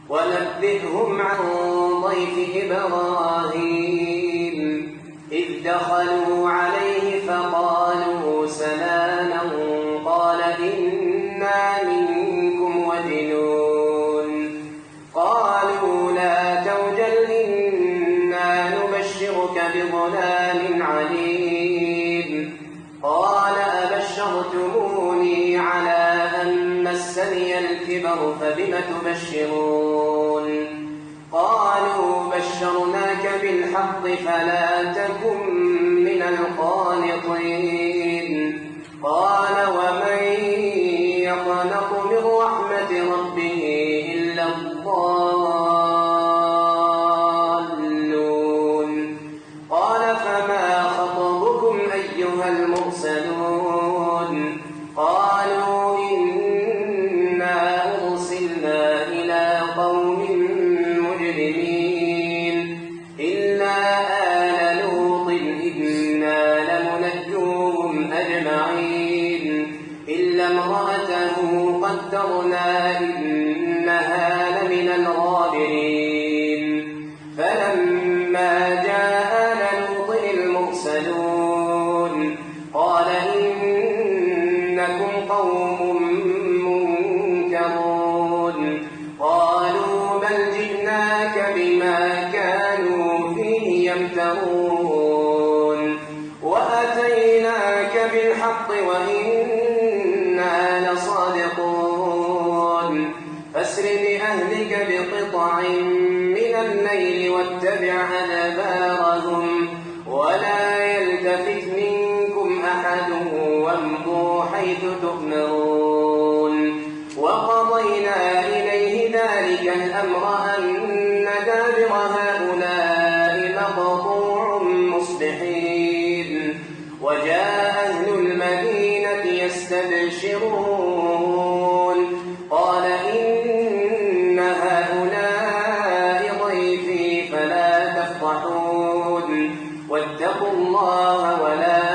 ونبئهم عن ضيف إبراهيم إذ دخلوا عليه فقالوا سلاما قال إنا منكم وجلون قالوا لا توجل إنا نبشرك بغلام عليم قال أبشرتموني على أن مسني الكبر فبم تبشرون قالوا بشرناك بالحق فلا تكن من القانطين قال ومن يقنط من رحمة ربه إلا الضالون قال فما خطبكم أيها المرسلون قالوا إنا أرسلنا إلى قوم مجرمين إلا آل لوط إنا لمنجوهم أجمعين إلا امرأته قدرنا إنها لمن الغابرين فلما جاء آل لوط المرسلون قال إنكم قوم منكرون قالوا بل جئناك بما كانوا فيه يمترون وأتيناك بالحق وإنا لصادقون فاسر بأهلك بقطع من الليل واتبع أدبارهم ولا يلتفت منكم أحد وامضوا حيث تؤمرون وقضينا إليه ذلك الأمر أن دابر هؤلاء مقطوع مصبحين وجاء أهل المدينة يستبشرون قال إن هؤلاء ضيفي فلا تفضحون واتقوا الله ولا